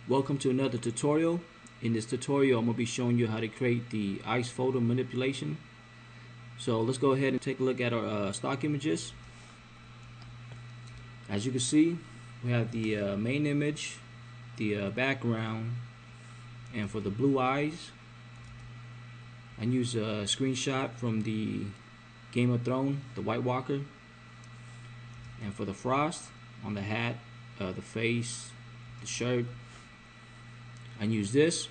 Welcome to another tutorial. In this tutorial I'm going to be showing you how to create the ice photo manipulation. So let's go ahead and take a look at our stock images. As you can see, we have the main image, the background, and for the blue eyes I use a screenshot from the Game of Thrones, the White Walker. And for the frost on the hat, the face, the shirt, I use this.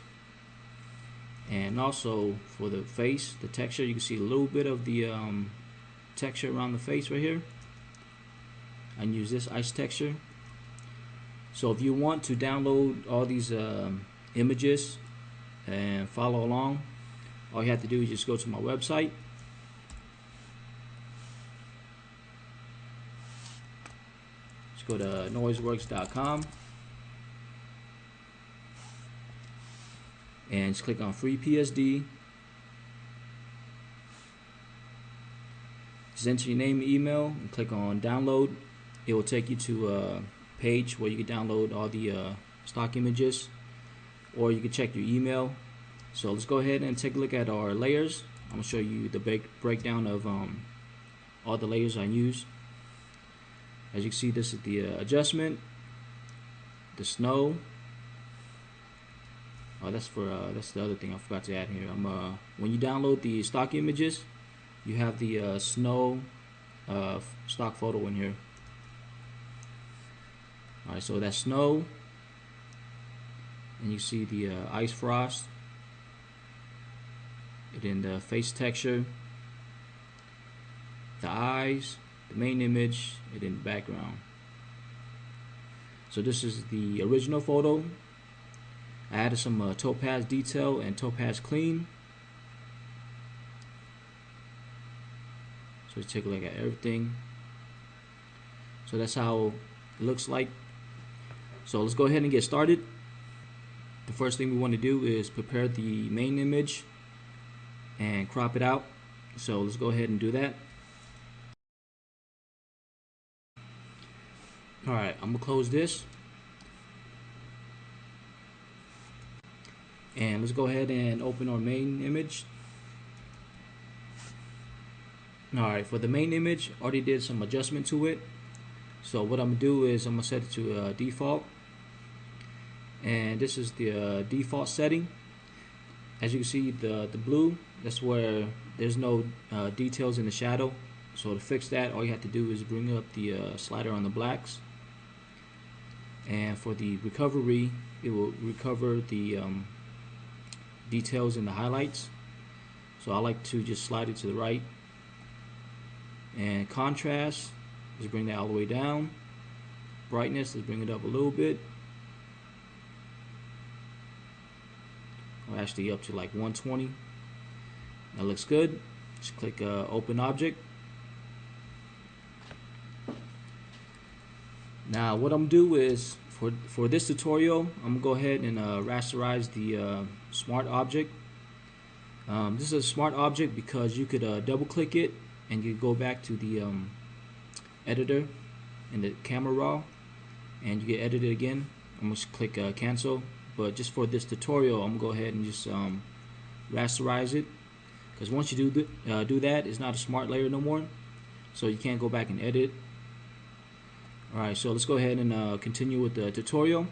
And also for the face, the texture, you can see a little bit of the texture around the face right here. I use this ice texture. So if you want to download all these images and follow along, all you have to do is just go to my website. Just go to noiseworks.com and just click on free PSD. Just enter your name and email and click on download. It will take you to a page where you can download all the stock images, or you can check your email. So let's go ahead and take a look at our layers. I'm going to show you the breakdown of all the layers I use. As you can see, this is the adjustment, the snow. Oh, that's the other thing I forgot to add here. When you download the stock images, you have the snow stock photo in here. Alright, so that's snow, and you see the ice frost, and then the face texture, the eyes, the main image, and then the background. So this is the original photo. I added some topaz detail and topaz clean. So let's take a look at everything. So that's how it looks like. So let's go ahead and get started. The first thing we want to do is prepare the main image and crop it out. So let's go ahead and do that. Alright, I'm going to close this. And let's go ahead and open our main image. Alright, for the main image, I already did some adjustment to it. So what I'm going to do is I'm going to set it to default. And this is the default setting. As you can see, the blue, that's where there's no details in the shadow. So to fix that, all you have to do is bring up the slider on the blacks. And for the recovery, it will recover the details in the highlights. So I like to just slide it to the right. And contrast, just bring that all the way down. Brightness, let's bring it up a little bit. Or actually up to like 120. That looks good. Just click open object. Now what I'm gonna do is for this tutorial, I'm gonna go ahead and rasterize the smart object. This is a smart object because you could double click it and you go back to the editor in the camera raw and you can edit it again. I'm gonna click cancel, but just for this tutorial I'm gonna go ahead and just rasterize it, because once you do that, it's not a smart layer no more, so you can't go back and edit. Alright, so let's go ahead and continue with the tutorial.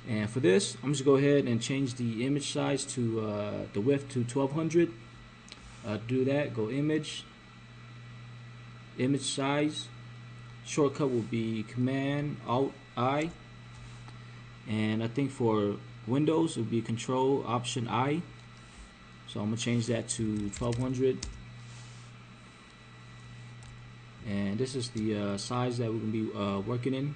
And for this, I'm just going to go ahead and change the image size to the width to 1200. To do that, go image size. Shortcut will be Command Alt I. And I think for Windows it will be Control Option I. So I'm going to change that to 1200. And this is the size that we're going to be working in.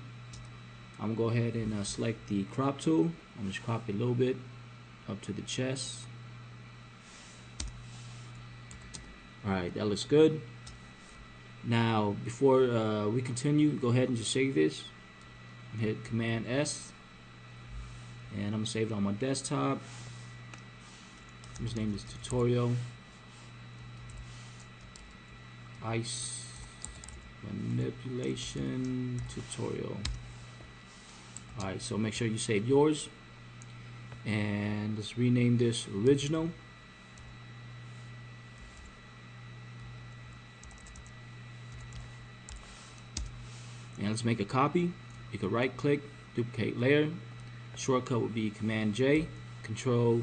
I'm going to go ahead and select the crop tool. I'm going to crop it a little bit up to the chest. Alright, that looks good. Now before we continue, go ahead and just save this. Hit Command S. And I'm going to save it on my desktop. Let's name this tutorial Ice Manipulation Tutorial. Alright, so make sure you save yours, and let's rename this original. And let's make a copy. You can right click, duplicate layer. Shortcut would be Command J, Control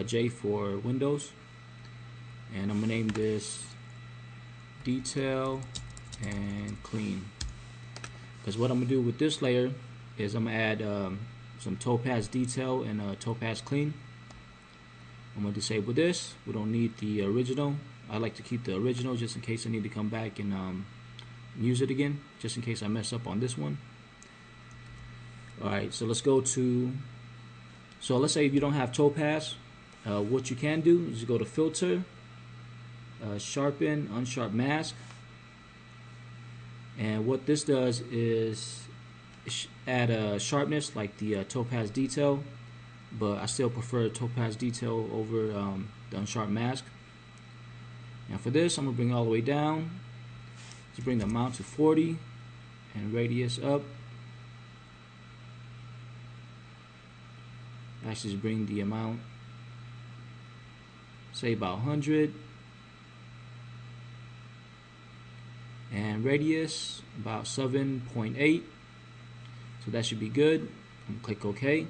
J for Windows. And I'm gonna name this detail and clean. Because what I'm gonna do with this layer is I'm gonna add some topaz detail and topaz clean. I'm gonna disable this. We don't need the original. I like to keep the original just in case I need to come back and use it again, just in case I mess up on this one. Alright, so let's go to, so let's say if you don't have topaz, what you can do is go to filter, sharpen, unsharp mask, and what this does is add a sharpness like the topaz detail, but I still prefer topaz detail over the unsharp mask. And for this, I'm gonna bring it all the way down to bring the amount to 40 and radius up. Actually, just bring the amount, say about 100, and radius about 7.8. So that should be good. I'm gonna click OK.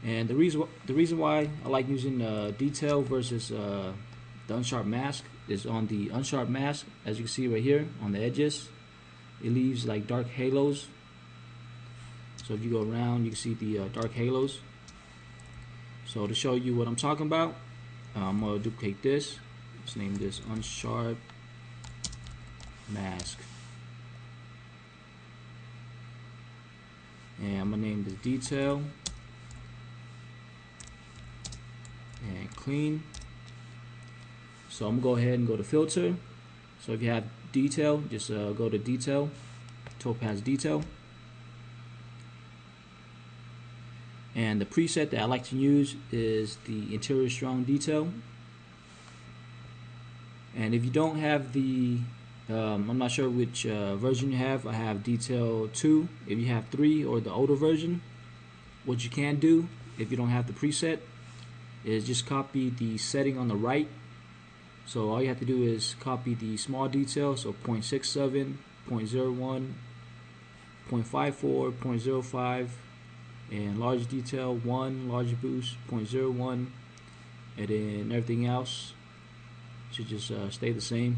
And the reason why I like using detail versus the unsharp mask is on the unsharp mask, as you can see right here on the edges, it leaves like dark halos. So if you go around, you can see the dark halos. So to show you what I'm talking about, I'm gonna duplicate this. Let's name this unsharp mask, and I'm gonna name this detail and clean. So I'm gonna go ahead and go to filter. So if you have detail, just go to detail, topaz detail. And the preset that I like to use is the interior strong detail. And if you don't have the, I'm not sure which version you have. I have detail 2. If you have 3 or the older version, what you can do if you don't have the preset is just copy the setting on the right. So all you have to do is copy the small detail, so 0.67, 0.01, 0.54, 0.05, and large detail 1, large boost 0.01, and then everything else should just stay the same.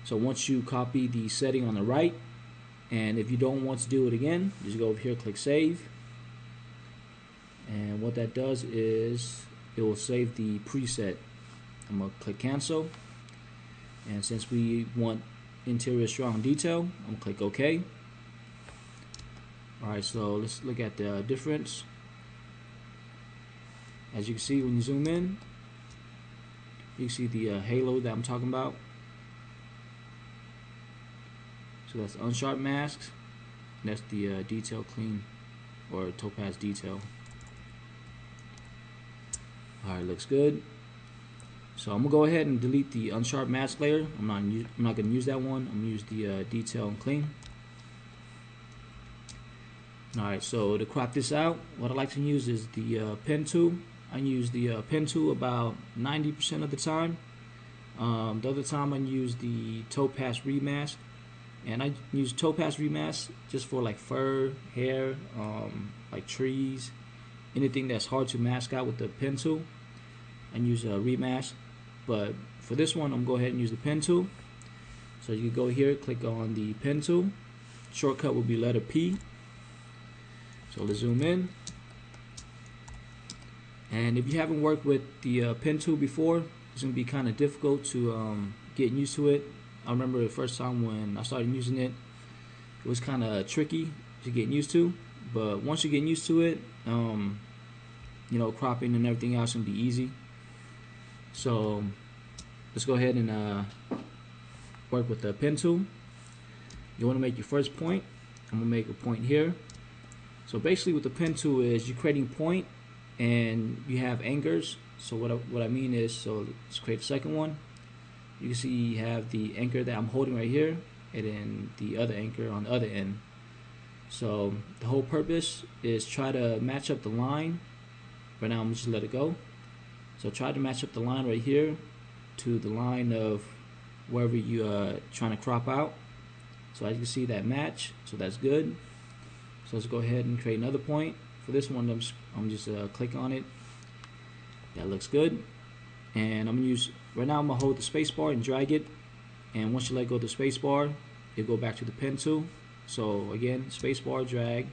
So once you copy the setting on the right, and if you don't want to do it again, just go over here, click save, and what that does is it will save the preset. I'm going to click cancel, and since we want interior strong detail, I'm going to click OK. Alright, so let's look at the difference. As you can see when you zoom in, you can see the halo that I'm talking about. So that's unsharp masks, and that's the detail clean or topaz detail. Alright, looks good. So I'm gonna go ahead and delete the unsharp mask layer. I'm not gonna use that one. I'm gonna use the detail and clean. Alright, so to crop this out, what I like to use is the pen tool. I use the pen tool about 90% of the time. The other time I use the topaz remask, and I use topaz remask just for like fur, hair, like trees, anything that's hard to mask out with the pen tool. I use a remask, but for this one I'm gonna go ahead and use the pen tool. So you can go here, click on the pen tool. Shortcut will be letter P. So let's zoom in. And if you haven't worked with the pen tool before, it's gonna be kind of difficult to get used to it. I remember the first time when I started using it, it was kind of tricky to get used to. But once you get used to it, you know, cropping and everything else can be easy. So let's go ahead and work with the pen tool. You want to make your first point. I'm gonna make a point here. So basically what the pen tool is, you're creating point and you have anchors. So what I mean is, so let's create a second one. You can see you have the anchor that I'm holding right here, and then the other anchor on the other end. So the whole purpose is try to match up the line. Right now I'm just let it go. So try to match up the line right here to the line of wherever you trying to crop out. So as you can see, that match, so that's good. So let's go ahead and create another point. For this one, I'm just click on it. That looks good. And I'm gonna use, right now I'm gonna hold the space bar and drag it. And once you let go of the space bar, it'll go back to the pen tool. So again, space bar, drag.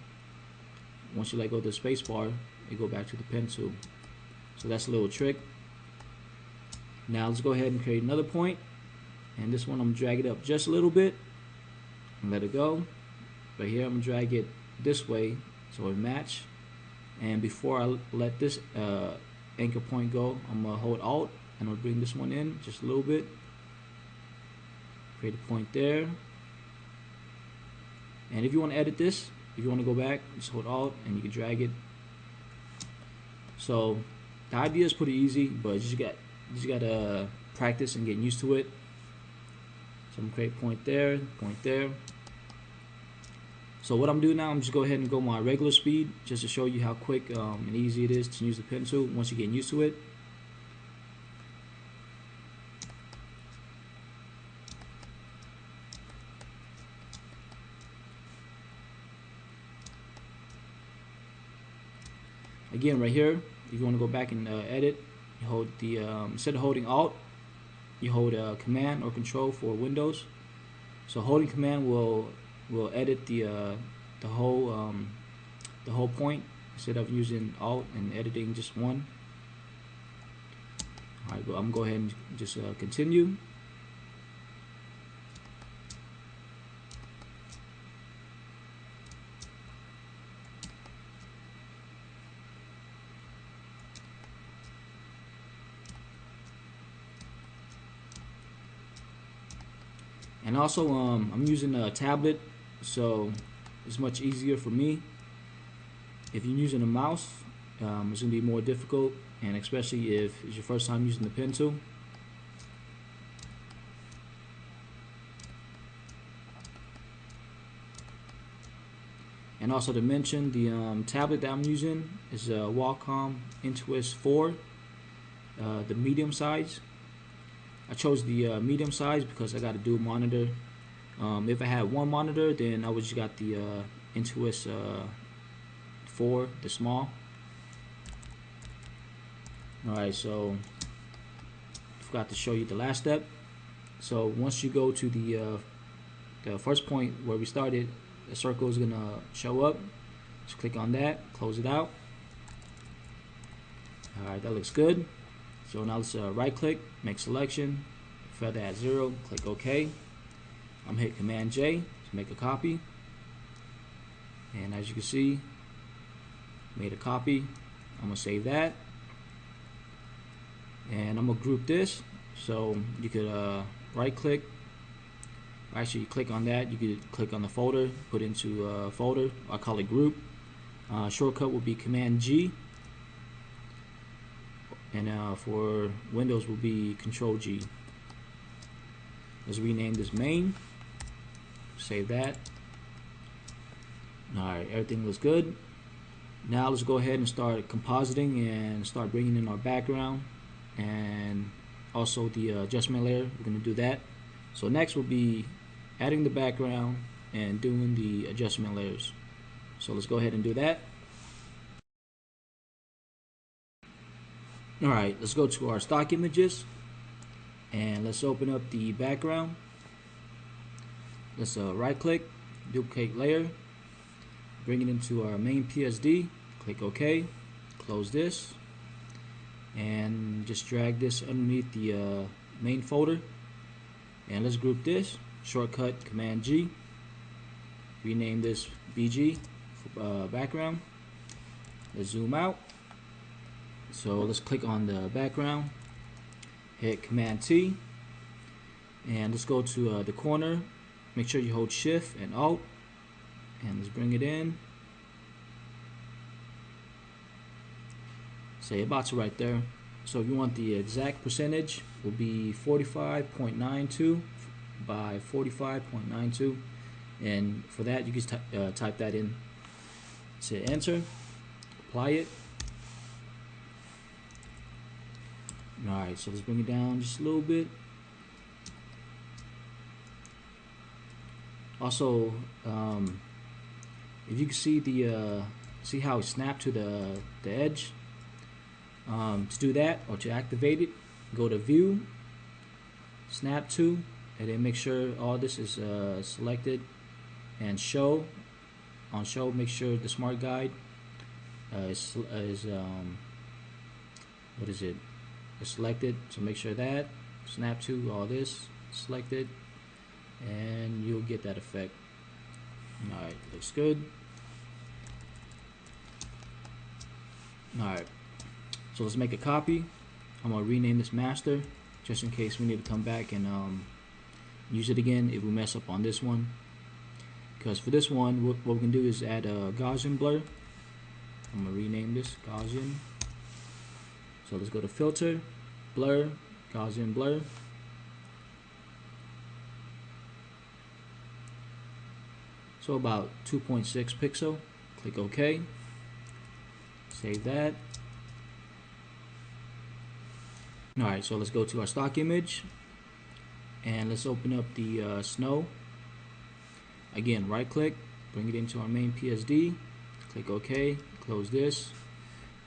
Once you let go of the space bar, it go back to the pen tool. So that's a little trick. Now let's go ahead and create another point. And this one I'm gonna drag it up just a little bit and let it go. Right here I'm gonna drag it this way so it match. And before I let this anchor point go, I'm gonna hold Alt and I'll bring this one in just a little bit. Create a point there. And if you want to edit this, if you want to go back, just hold Alt and you can drag it. So the idea is pretty easy, but you just gotta practice and get used to it. So I'm gonna create a point there, point there. So what I'm doing now, I'm just go ahead and go my regular speed just to show you how quick and easy it is to use the pen tool once you get used to it. Again, right here, if you want to go back and edit, you hold the instead of holding Alt, you hold Command or Control for Windows. So holding Command will edit the whole point instead of using Alt and editing just one. All right, I'm gonna go ahead and just continue. And also, I'm using a tablet, so it's much easier for me. If you're using a mouse, it's gonna be more difficult, and especially if it's your first time using the pen tool. And also to mention, the tablet that I'm using is a Wacom Intuos 4, the medium size. I chose the medium size because I got a dual monitor. If I had one monitor, then I would just got the Intuos 4, the small. Alright, so I forgot to show you the last step. So once you go to the first point where we started, the circle is gonna show up. Just click on that, close it out. Alright, that looks good. So now let's right click, make selection, feather at 0, click OK. I'm hit Command J to make a copy. And as you can see, made a copy. I'm gonna save that. And I'm gonna group this. So you could right click. Actually, you click on that. You could click on the folder, put it into a folder. I call it group. Shortcut will be Command G. And for Windows will be Control G. Let's rename this main. Save that. Alright, everything looks good. Now let's go ahead and start compositing and start bringing in our background and also the adjustment layer. We're going to do that. So next will be adding the background and doing the adjustment layers. So let's go ahead and do that. Alright, let's go to our stock images and let's open up the background. Let's right click, duplicate layer, bring it into our main PSD, click OK, close this, and just drag this underneath the main folder. And let's group this, shortcut Command G, rename this BG for background. Let's zoom out. So let's click on the background, hit Command T, and let's go to the corner. Make sure you hold Shift and Alt, and let's bring it in. Say about to right there. So if you want the exact percentage, will be 45.92 by 45.92. And for that, you can type that in. Say enter, apply it. Alright, so let's bring it down just a little bit. Also, if you can see see how it snapped to the edge. To do that, or to activate it, go to View, Snap to, and then make sure all this is selected, and Show. On Show, make sure the Smart Guide is what is it? It's selected. So make sure that Snap to all this selected, and you'll get that effect. Alright, looks good. Alright, so let's make a copy. I'm gonna rename this master just in case we need to come back and use it again if we mess up on this one. Because for this one, what we can do is add a Gaussian blur. I'm gonna rename this Gaussian. So let's go to Filter, Blur, Gaussian blur. So about 2.6 pixel. Click OK. Save that. Alright, so let's go to our stock image and let's open up the snow. Again, right click, bring it into our main PSD, click OK, close this,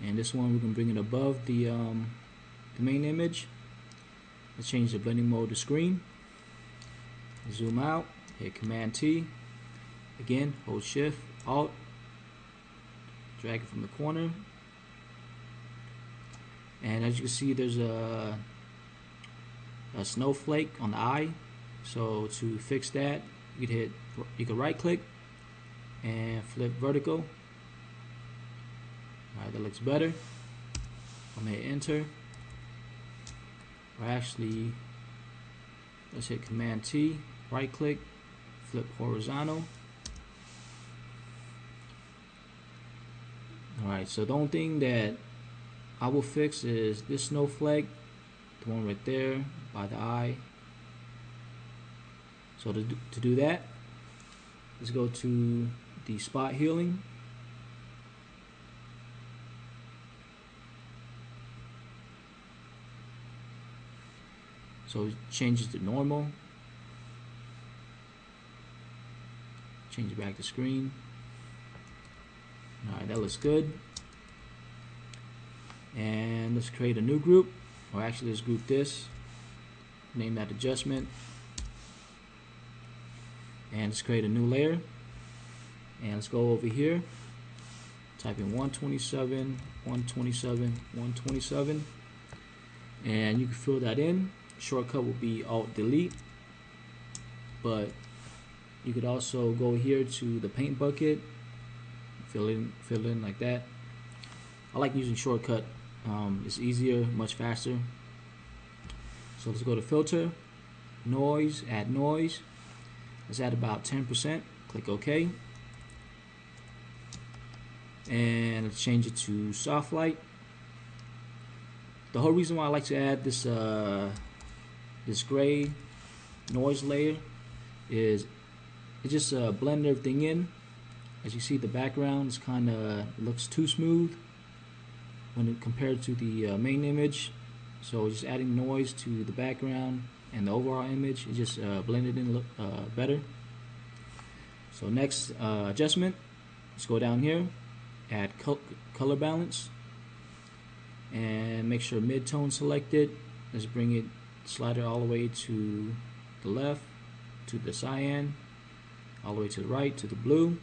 and this one we can bring it above the main image. Let's change the blending mode to screen, zoom out, hit Command T, again hold Shift, Alt, drag it from the corner. And as you can see, there's a snowflake on the eye. So to fix that, you can right click and flip vertical. Alright, that looks better. I'm gonna hit enter. Or actually, let's hit Command T, right click, flip horizontal. Alright, so the only thing that I will fix is this snowflake, the one right there by the eye. So to do that, let's go to the spot healing. So it changes to normal. Change it back to screen. Alright, that looks good. And let's create a new group, or actually let's group this, name that adjustment, and let's create a new layer. And let's go over here, type in 127, 127, 127, and you can fill that in. Shortcut will be Alt Delete, but you could also go here to the paint bucket, fill in like that. I like using shortcut. It's easier, much faster. So let's go to Filter, Noise, add noise. Let's add about 10%. Click OK. And let's change it to soft light. The whole reason why I like to add this this gray noise layer is it just blends everything in. As you see, the background is kind of looks too smooth when it compared to the main image. So just adding noise to the background and the overall image, it just blended in better. So next adjustment, let's go down here, add color balance, and make sure mid-tone selected. Let's bring it slider all the way to the left, to the cyan, all the way to the right, to the blue,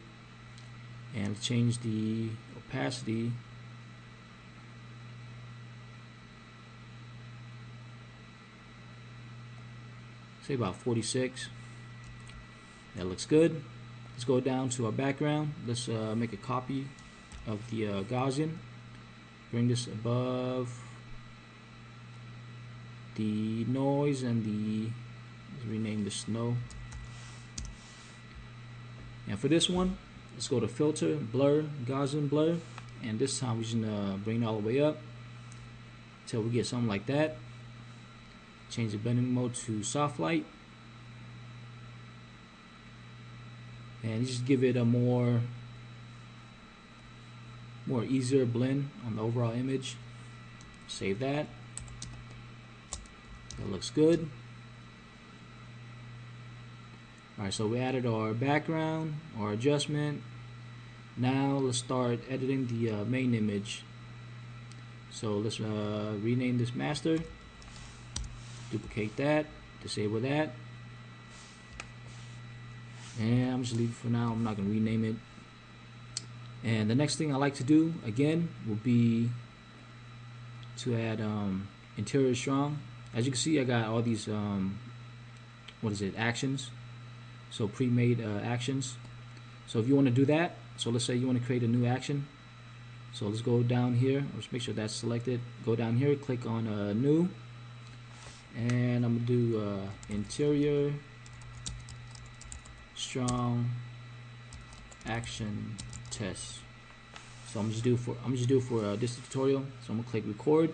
and change the opacity say about 46. That looks good. Let's go down to our background. Let's make a copy of the Gaussian. Bring this above the noise and let's rename the snow. And for this one, let's go to Filter, Blur, Gaussian blur, and this time we're just gonna bring it all the way up until we get something like that. Change the blending mode to soft light. and you just give it a more easier blend on the overall image. Save that. That looks good. Alright, so we added our background, our adjustment. Now let's start editing the main image. So let's rename this master, duplicate that, disable that, and I'm just leave it for now. I'm not going to rename it. And the next thing I like to do again will be to add interior strong. As you can see, I got all these actions, so pre-made actions. So if you want to do that, so let's say you want to create a new action, so let's go down here, let's make sure that's selected, go down here, click on new, and I'm gonna do interior strong action test. So I'm just do for this tutorial. So I'm gonna click record.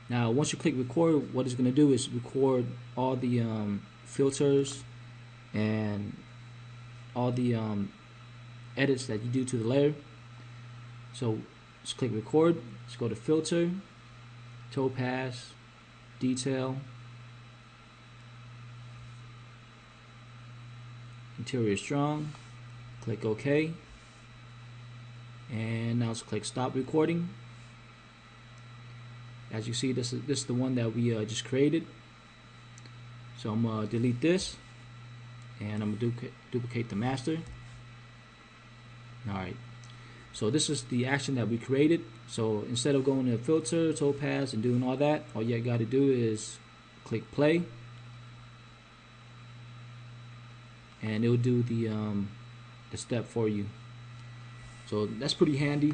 Now once you click record, what it's gonna do is record all the filters and all the edits that you do to the layer. So let's click record. Let's go to filter, topaz, detail, interior strong, click OK, and now let's click stop recording. As you see, this is the one that we just created. So I'm gonna delete this, and I'm gonna duplicate the master. Alright, so this is the action that we created. So instead of going to filter, topaz, and doing all that, all you got to do is click play, and it'll do the step for you. So that's pretty handy.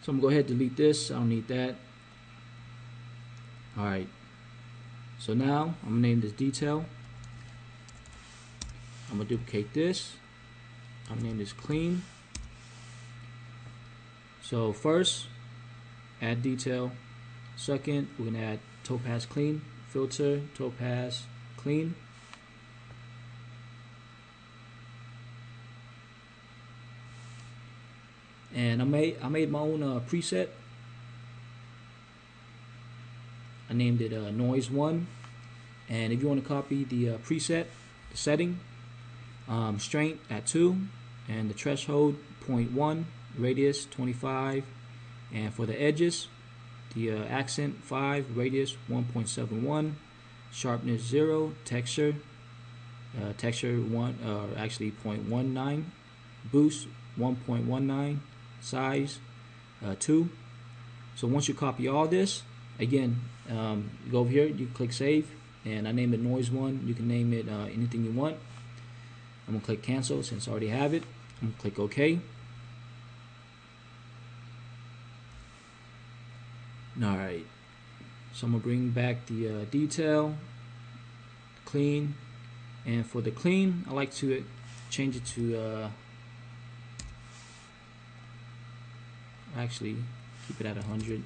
So I'm gonna go ahead and delete this. I don't need that. Alright, so now I'm gonna name this detail. I'm gonna duplicate this. I'm gonna name this clean. So first, add detail. Second, we're gonna add topaz clean. Filter, topaz clean. And I made my own preset. I named it noise 1. And if you want to copy the preset, the setting, strength at 2, and the threshold 0.1, radius 25, and for the edges, the accent 5, radius 1.71, sharpness 0, texture 1, actually 0.19, boost 1.19, size 2. So once you copy all this, again, go over here, you click save, and I name it noise 1. You can name it anything you want. I'm gonna click cancel since I already have it. I'm gonna click OK. Alright, so I'm gonna bring back the detail, clean, and for the clean, I like to change it to actually keep it at 100.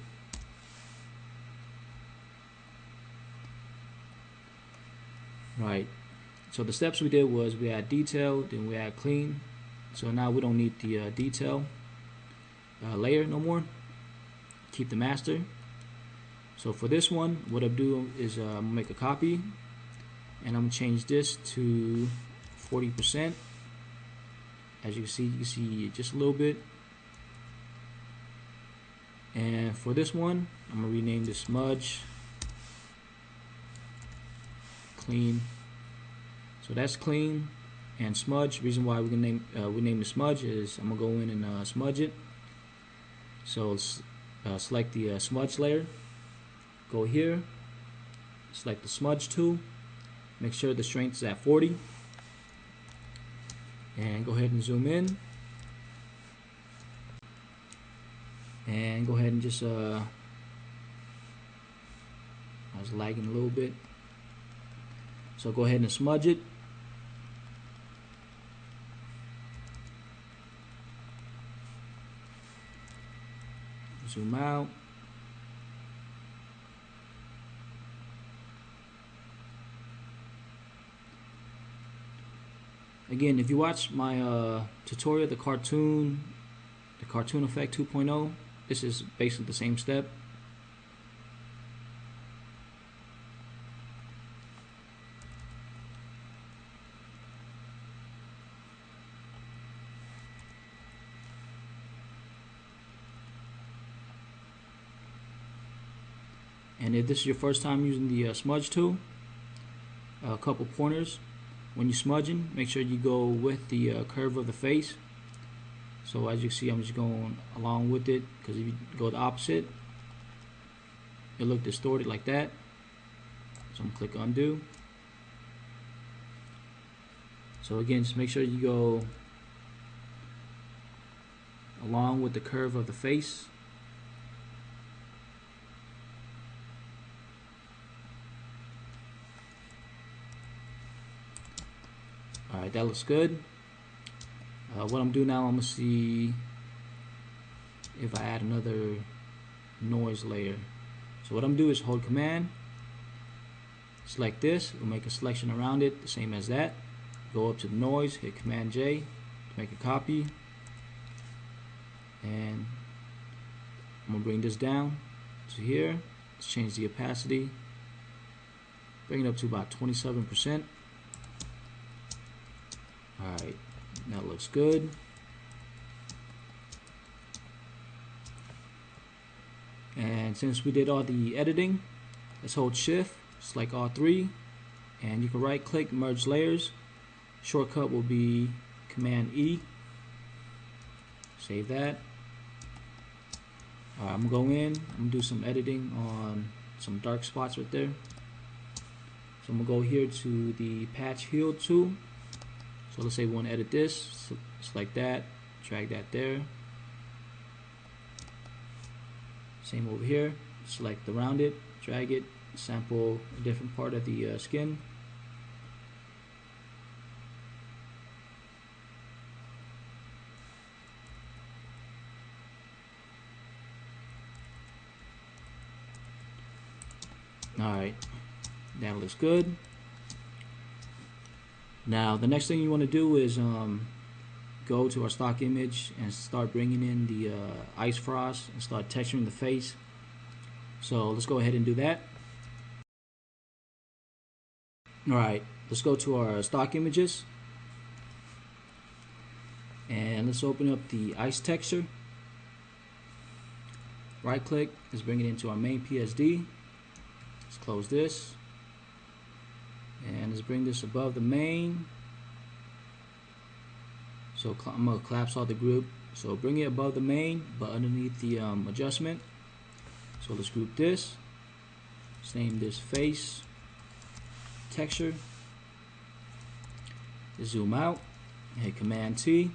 Right, so the steps we did was we add detail, then we add clean. So now we don't need the detail layer no more. Keep the master. So for this one, what I'm doing is I'm gonna make a copy, and I'm gonna change this to 40%. As you can see just a little bit. And for this one, I'm gonna rename this smudge clean. So that's clean and smudge. Reason why we name the smudge is I'm gonna go in and smudge it. So select the smudge layer. Go here. Select the smudge tool. Make sure the strength is at 40. And go ahead and zoom in. And go ahead and just I was lagging a little bit. So go ahead and smudge it. Zoom out. Again, if you watch my tutorial, the cartoon effect 2.0, this is basically the same step. And if this is your first time using the smudge tool, a couple pointers. When you're smudging, make sure you go with the curve of the face. So as you see, I'm just going along with it, because if you go the opposite, it'll look distorted like that. So I'm going to click undo. So again, just make sure you go along with the curve of the face. Alright, that looks good. What I'm doing now, I'm going to see if I add another noise layer. So what I'm going to do is hold Command, select this, we'll make a selection around it, the same as that. Go up to the noise, hit Command J to make a copy. And I'm going to bring this down to here. Let's change the opacity. Bring it up to about 27%. Alright, that looks good. And since we did all the editing, let's hold Shift, select all three, and you can right click, merge layers. Shortcut will be Command E. Save that. Alright, I'm going to go in, I'm going to do some editing on some dark spots right there. So I'm going to go here to the patch heal tool. So let's say we want to edit this, select that, drag that there. Same over here, select around it, drag it, sample a different part of the skin. Alright, that looks good. Now the next thing you want to do is go to our stock image and start bringing in the ice frost and start texturing the face. So let's go ahead and do that. Alright, let's go to our stock images and let's open up the ice texture. Right click, let's bring it into our main PSD. Let's close this and let's bring this above the main. So I'm going to collapse all the group. So bring it above the main but underneath the adjustment. So let's group this. Let's name this face texture. Let's zoom out. Hit Command T.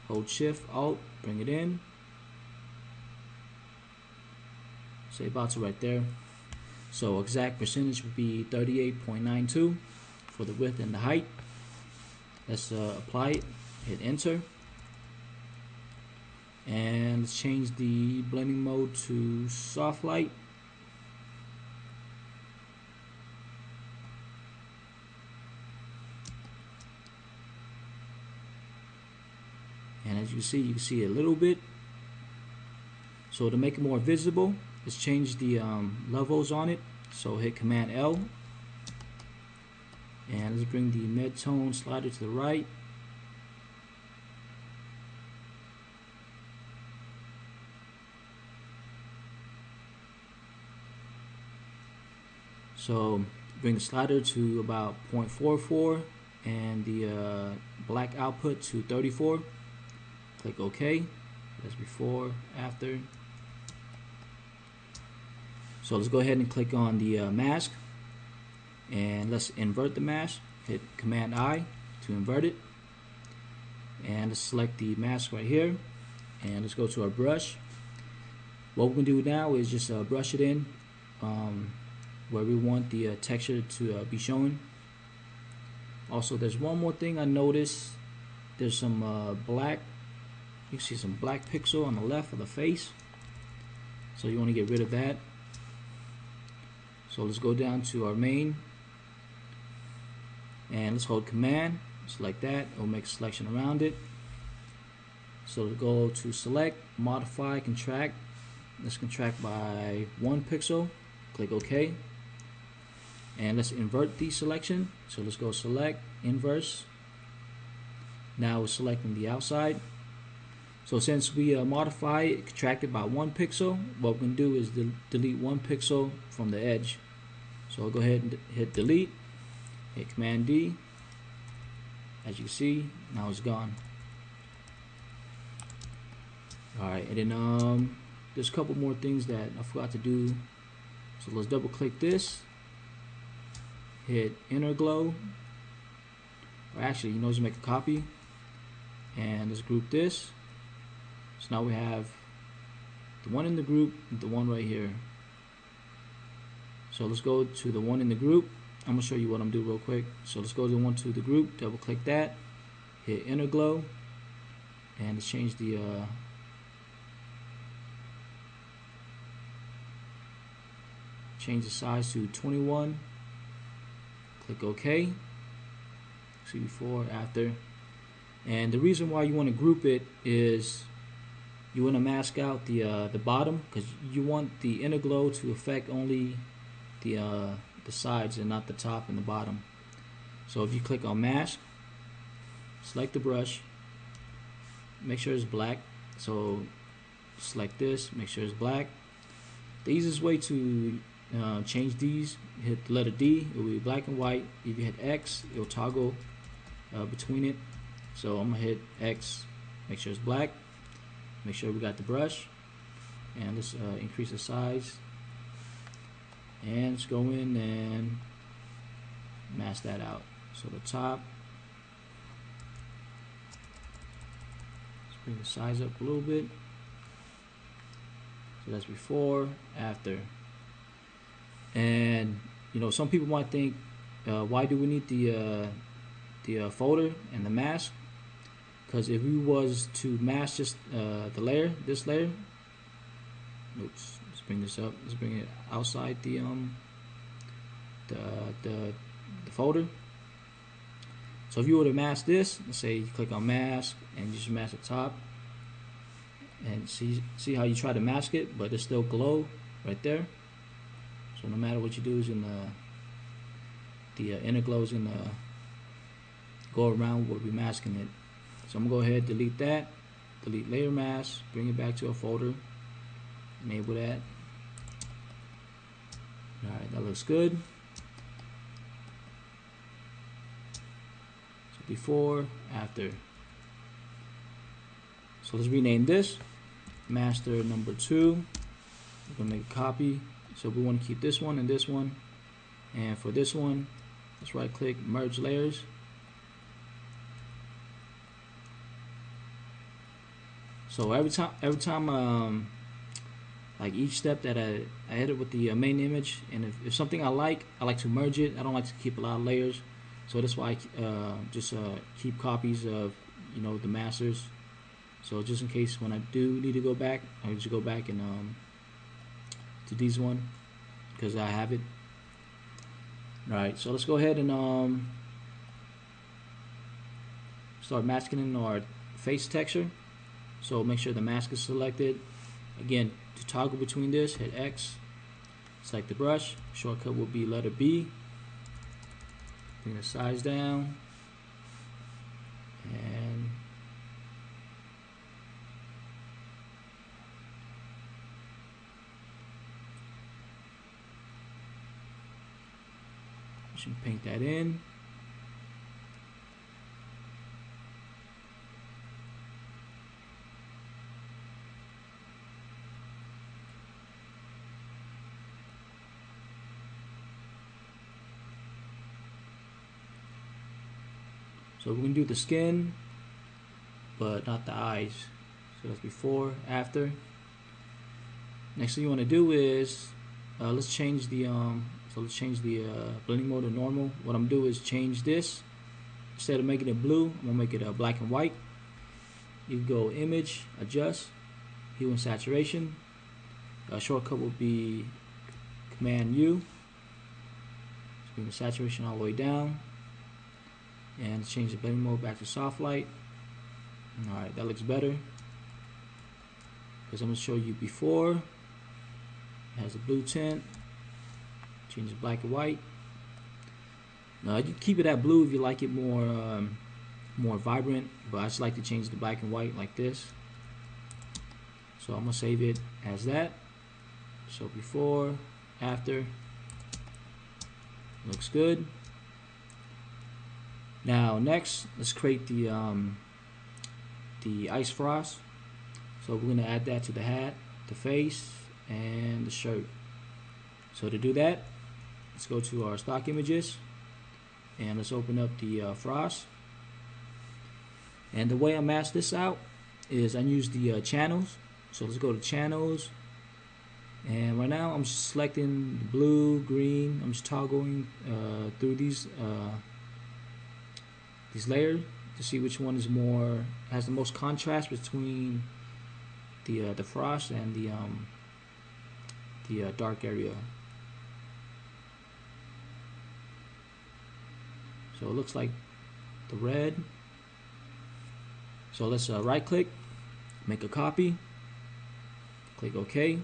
Hold Shift Alt. Bring it in. Say about to right there. So exact percentage would be 38.92 for the width and the height. Let's apply it. Hit enter. And let's change the blending mode to soft light. And as you can see a little bit. So to make it more visible, let's change the levels on it. So hit Command L. And let's bring the mid-tone slider to the right. So bring the slider to about 0.44 and the black output to 34. Click OK. That's before, after. So let's go ahead and click on the mask and let's invert the mask. Hit Command I to invert it. And let's select the mask right here and let's go to our brush. What we're going to do now is just brush it in where we want the texture to be shown. Also, there's one more thing I noticed. There's some black. You can see some black pixel on the left of the face. So you want to get rid of that. So let's go down to our main and let's hold Command, select that. It will make a selection around it. So to go to select, modify, contract. Let's contract by 1 pixel. Click OK. And let's invert the selection. So let's go select, inverse. Now we're selecting the outside. So since we modify it, contract it by 1 pixel, what we're going to do is delete 1 pixel from the edge. So I'll go ahead and hit delete, hit Command D. As you can see, now it's gone. Alright, and then there's a couple more things that I forgot to do. So let's double click this, hit inner glow, or actually, let's make a copy, and let's group this. So now we have the one in the group, the one right here. So let's go to the one in the group. I'm gonna show you what I'm doing real quick. So let's go to the one to the group, double click that, hit inner glow, and let's change the size to 21. Click OK. See before, after. And the reason why you want to group it is you want to mask out the bottom, because you want the inner glow to affect only the sides and not the top and the bottom. So if you click on mask, select the brush, make sure it's black. So select this, make sure it's black. The easiest way to change these, hit the letter D, it will be black and white. If you hit X, it will toggle between it. So I'm gonna hit X, make sure it's black, make sure we got the brush, and let's increase the size, and let's go in and mask that out. So the top, let's bring the size up a little bit. So that's before, after. And some people might think, why do we need the folder and the mask? Because if we was to mask just the layer, this layer, oops, let's bring this up. Let's bring it outside the folder. So if you were to mask this, let's say you click on mask and you just mask the top, and see how you try to mask it, but it's still glow right there. So no matter what you do, is in the inner glow is gonna go around what we're masking it. So I'm gonna go ahead, delete that, delete layer mask, bring it back to a folder, enable that. Alright, that looks good. So before, after. So let's rename this master number 2. We're gonna make a copy. So we want to keep this one and this one, and for this one, let's right click, merge layers. So every time like each step that I edit with the main image, and if something I like to merge it. I don't like to keep a lot of layers, so that's why I just keep copies of the masters. So just in case when I do need to go back, I just go back and to these one, because I have it. Alright, so let's go ahead and start masking in our face texture. So make sure the mask is selected. Again, to toggle between this, hit X, select the brush. Shortcut will be letter B. Bring the size down, and should paint that in. So we're going to do the skin, but not the eyes. So that's before, after. Next thing you want to do is let's change the blending mode to normal. What I'm going to do is change this. Instead of making it blue, I'm going to make it black and white. You go image, adjust, hue and saturation. Shortcut will be Command U. Let's bring the saturation all the way down. and change the blending mode back to soft light. Alright, that looks better, because I'm going to show you before. It has a blue tint. Change it black and white. Now you keep it at blue if you like it more vibrant, but I just like to change the black and white like this. So I'm gonna save it as that. So before, after, looks good. Now next, let's create the ice frost. So we're gonna add that to the hat, the face, and the shirt. So to do that, let's go to our stock images and let's open up the frost. And the way I mask this out is I use the channels. So let's go to channels, and right now I'm just selecting the blue, green. I'm just toggling through these layers to see which one is has the most contrast between the frost and the dark area. So it looks like the red. So let's right click, make a copy, click OK,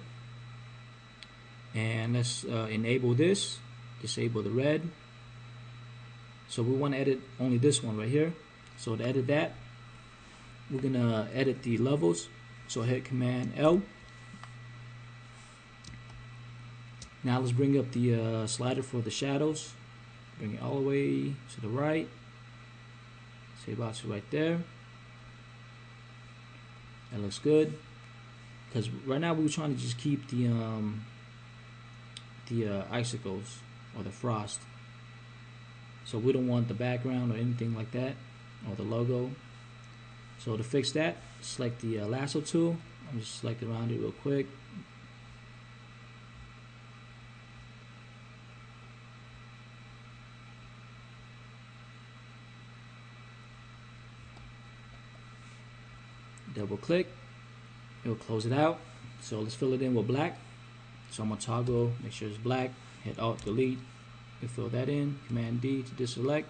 and let's enable this, disable the red. So we want to edit only this one right here. So to edit that, we're gonna edit the levels. So hit Command L. Now let's bring up the slider for the shadows. Bring it all the way to the right. Say about to right there. That looks good. Because right now we're trying to just keep the icicles or the frost. So we don't want the background or anything like that, or the logo. So to fix that, select the lasso tool. I'm just select around it real quick. Double click, it will close it out. So let's fill it in with black. So I'm gonna toggle, make sure it's black, hit Alt Delete, and fill that in. Command D to deselect.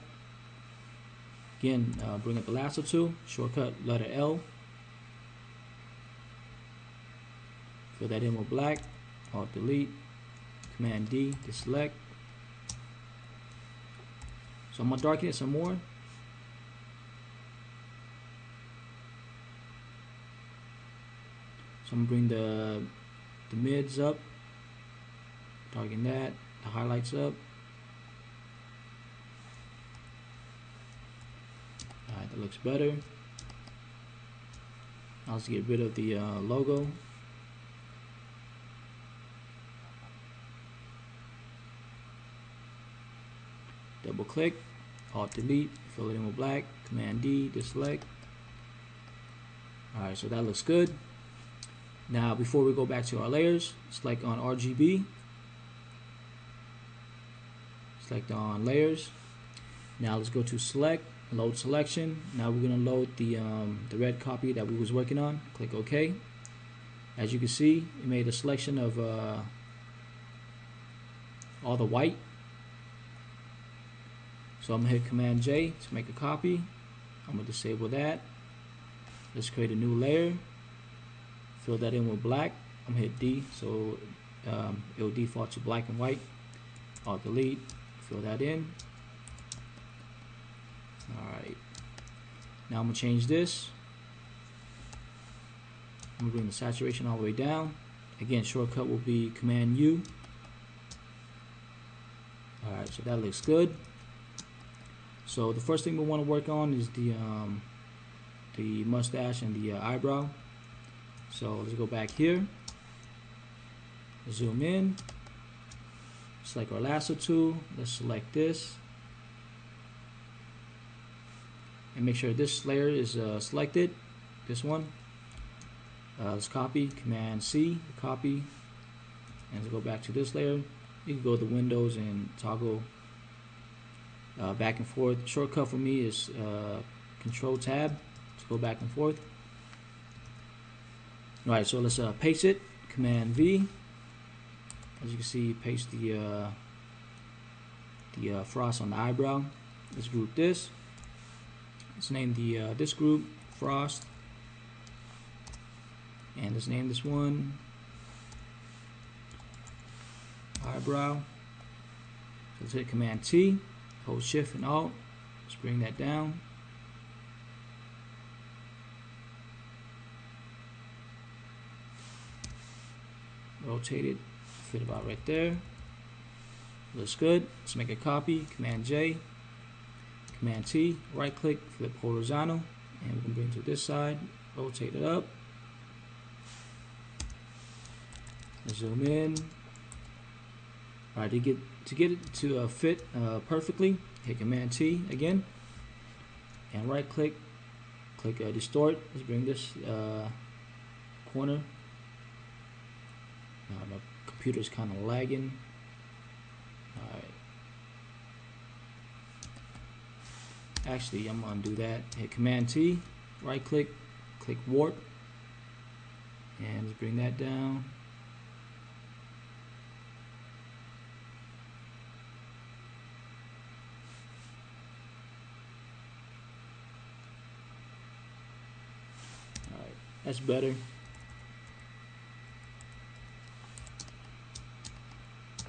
Again, bring up the lasso tool, shortcut letter L. Fill that in with black, Alt Delete, Command D, deselect. So I'm gonna darken it some more. So I'm gonna bring the mids up, darken that, the highlights up. Alright, that looks better. Now let's get rid of the logo. Double click, Alt Delete, fill it in with black, Command D, deselect. Alright, so that looks good. Now before we go back to our layers, select on RGB, select on layers. Now let's go to select, load selection. Now we're going to load the red copy that we was working on. Click OK. As you can see, it made a selection of all the white. So I'm going to hit Command J to make a copy. I'm going to disable that. Let's create a new layer. Fill that in with black. I'm gonna hit D, so it will default to black and white. Alt Delete, fill that in. Alright. Now I'm gonna change this. I'm gonna bring the saturation all the way down. Again, shortcut will be Command U. Alright, so that looks good. So the first thing we want to work on is the mustache and the eyebrow. So let's go back here, zoom in, select our lasso tool, let's select this, and make sure this layer is selected, this one. Let's copy, Command C, copy, and let's go back to this layer. You can go to Windows and toggle back and forth. Shortcut for me is Control Tab to go back and forth. Alright, so let's paste it. Command V. As you can see, paste the frost on the eyebrow. Let's group this. let's name the this group Frost, and let's name this one Eyebrow. So let's hit Command T, hold Shift and Alt. Let's bring that down. Rotate it, fit about right there. Looks good. Let's make a copy. Command J, Command T, right click, flip horizontal, and we can bring it to this side, rotate it up. Zoom in. Alright, to get it to fit perfectly, hit Command T again, and right click, click distort. Let's bring this corner. My computer's kind of lagging. Alright. Actually, I'm gonna do that. Hit Command T, right click, click warp, and let's bring that down. Alright, that's better.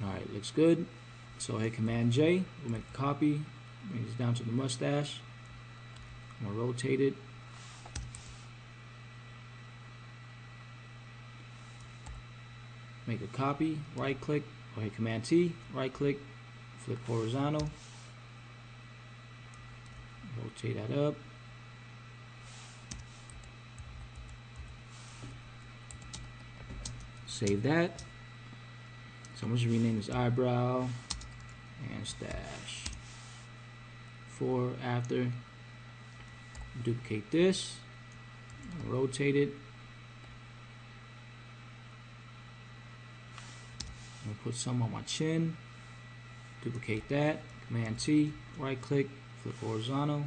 Alright, looks good. So hit Command J, we'll make a copy, bring this down to the mustache. I'm gonna rotate it. Make a copy, right click, or hit Command T, right click, flip horizontal. Rotate that up. Save that. So I'm just rename this eyebrow and stash. Before, after. Duplicate this, rotate it. I'm gonna put some on my chin. Duplicate that. Command T, right click, flip horizontal.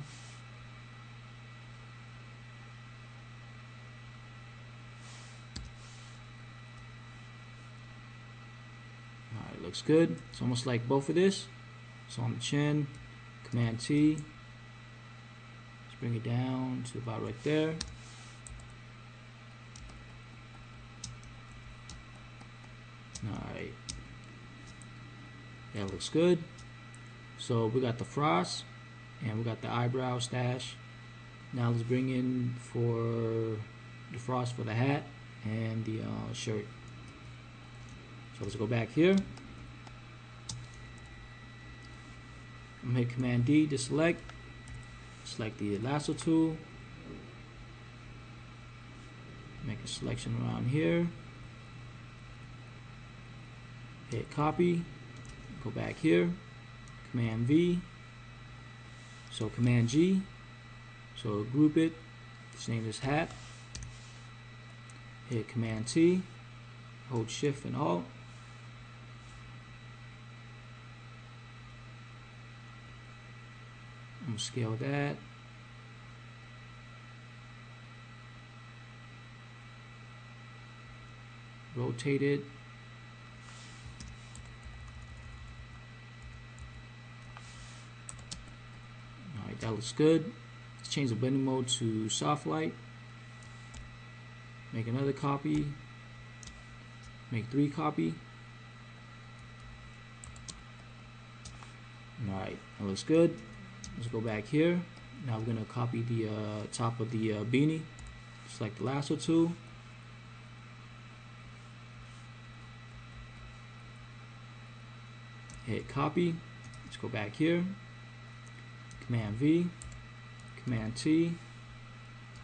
Alright, looks good. It's almost like both of this. So on the chin, Command T. Let's bring it down to about right there. Alright. That looks good. So we got the frost and we got the eyebrow stash. Now let's bring in for the frost for the hat and the shirt. So let's go back here. I'm gonna hit Command D to select the lasso tool, make a selection around here, hit copy, go back here, Command V, so Command G, so group it, let's name this hat, hit Command T, hold Shift and Alt, I'm gonna scale that. Rotate it. Alright, that looks good. Let's change the blending mode to soft light. Make another copy. Make 3 copy. Alright, that looks good. Let's go back here. Now we're going to copy the top of the beanie. Select the lasso tool. Hit copy. Let's go back here. Command V. Command T.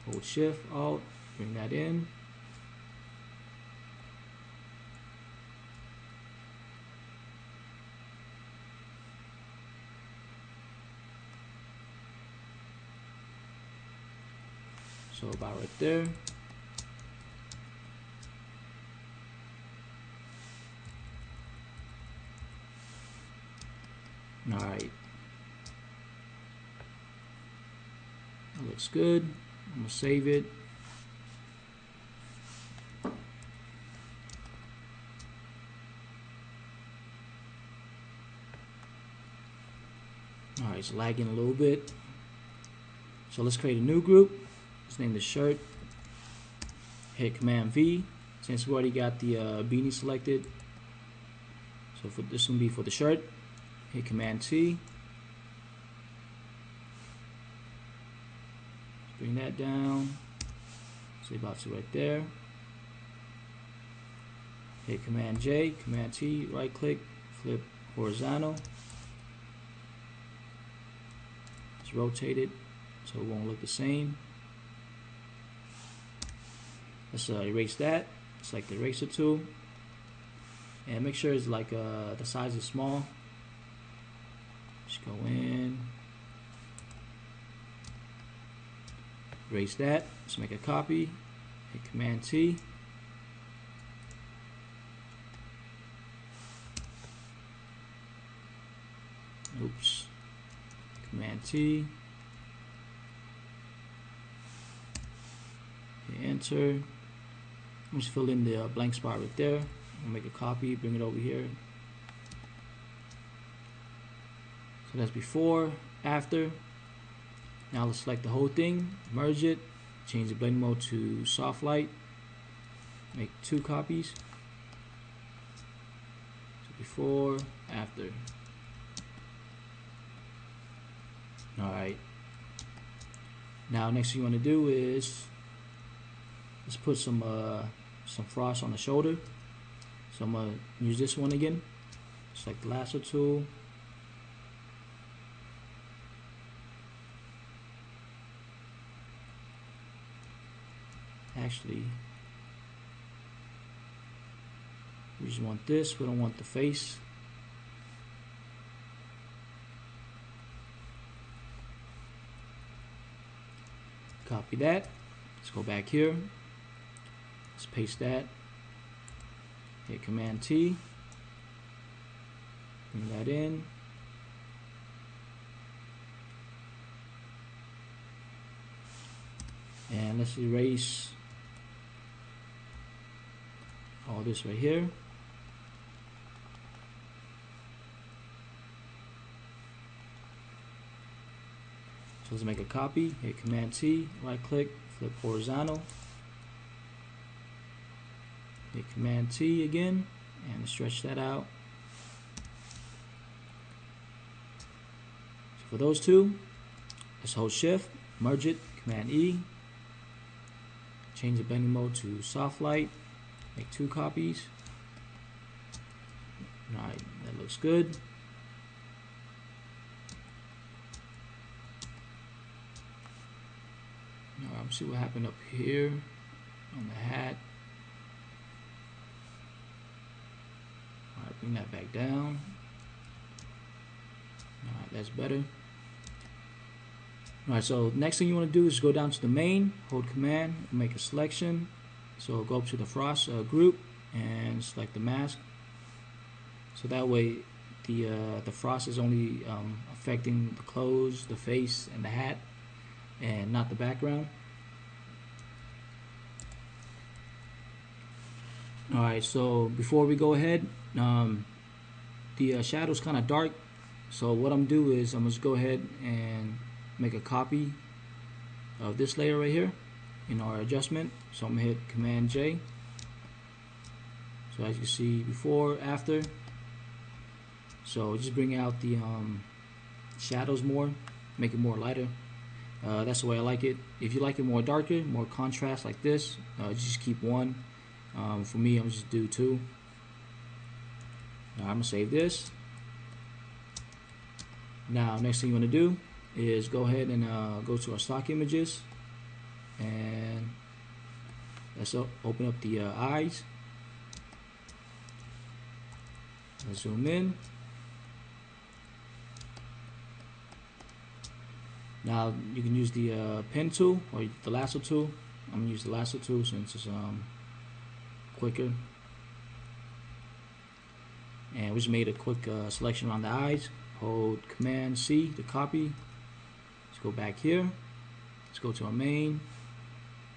Hold Shift, Alt. Bring that in. So about right there. Alright. That looks good. I'm going to save it. Alright, it's lagging a little bit. So let's create a new group. Let's name the shirt. Hit Command V. Since we already got the beanie selected, so for this one be for the shirt. Hit Command T. Bring that down. Say about to right there. Hit Command J, Command T, right click, flip horizontal. Just rotate it so it won't look the same. Let's erase that. Select the eraser tool. And make sure it's like the size is small. Just go in. Erase that. Let's make a copy. Hit Command T. Oops. Command T. Hit Enter. I'm just fill in the blank spot right there. I'll make a copy, bring it over here. So that's before, after. Now let's select the whole thing, merge it, change the blending mode to soft light, make 2 copies. So before, after. Alright. Now next thing you want to do is let's put some frost on the shoulder. So I'm gonna use this one again. Select the lasso tool. Actually, we just want this. We don't want the face. Copy that. Let's go back here. Let's paste that. Hit Command T. Bring that in. And let's erase all this right here. So let's make a copy. Hit Command T. Right click. Flip horizontal. Hit Command T again and stretch that out. So for those two, let's hold Shift, merge it, Command E, change the blending mode to soft light, make 2 copies. Alright, that looks good. Alright, let's see what happened up here on the hat. Bring that back down. Alright, that's better. Alright, so next thing you want to do is go down to the main, hold Command, make a selection. So go up to the frost group and select the mask. So that way the frost is only affecting the clothes, the face, and the hat, and not the background. Alright, so before we go ahead, the shadow's kind of dark, so what I'm gonna do is I'm just go ahead and make a copy of this layer right here in our adjustment. So I'm gonna hit Command J. So as you can see, before, after. So just bring out the shadows more, make it more lighter. That's the way I like it. If you like it more darker, more contrast like this, just keep 1. For me, I'm just do 2. Now I'm gonna save this. Now next thing you want to do is go ahead and go to our stock images, and let's open up the eyes. Let's zoom in. Now you can use the pen tool or the lasso tool. I'm gonna use the lasso tool since it's quicker. And we just made a quick selection around the eyes. Hold Command C to copy. Let's go back here. Let's go to our main.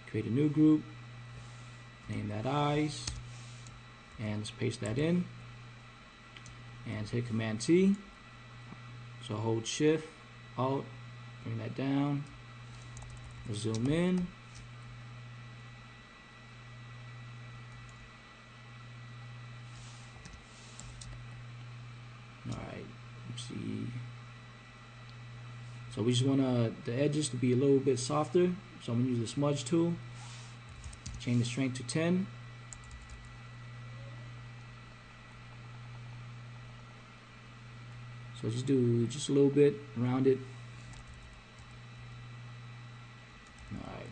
Create a new group. Name that eyes. And let's paste that in. And hit Command T. So hold Shift, Alt, bring that down. zoom in. Alright, let's see. So we just want the edges to be a little bit softer. So I'm going to use the smudge tool. Change the strength to 10. So just do just a little bit around it. Alright,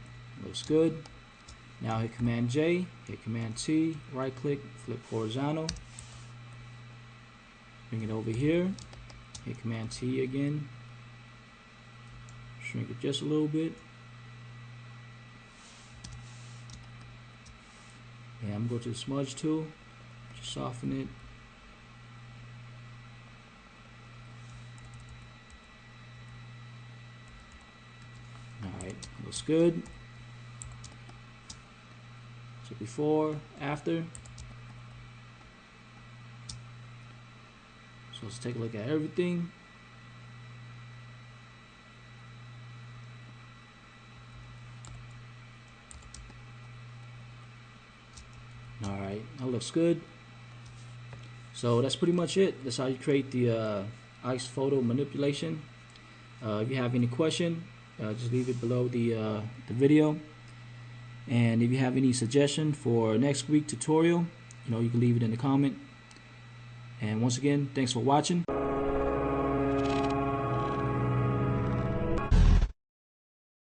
looks good. Now hit Command J, hit Command T, right click, flip horizontal. Bring it over here. Hit Command T again. Shrink it just a little bit. And I'm going to go to the smudge tool. Just soften it. Alright, looks good. So before, after. So let's take a look at everything. Alright, that looks good. So that's pretty much it. That's how you create the ice photo manipulation. If you have any question, just leave it below the video. And if you have any suggestion for next week tutorial, you can leave it in the comment. And once again, thanks for watching.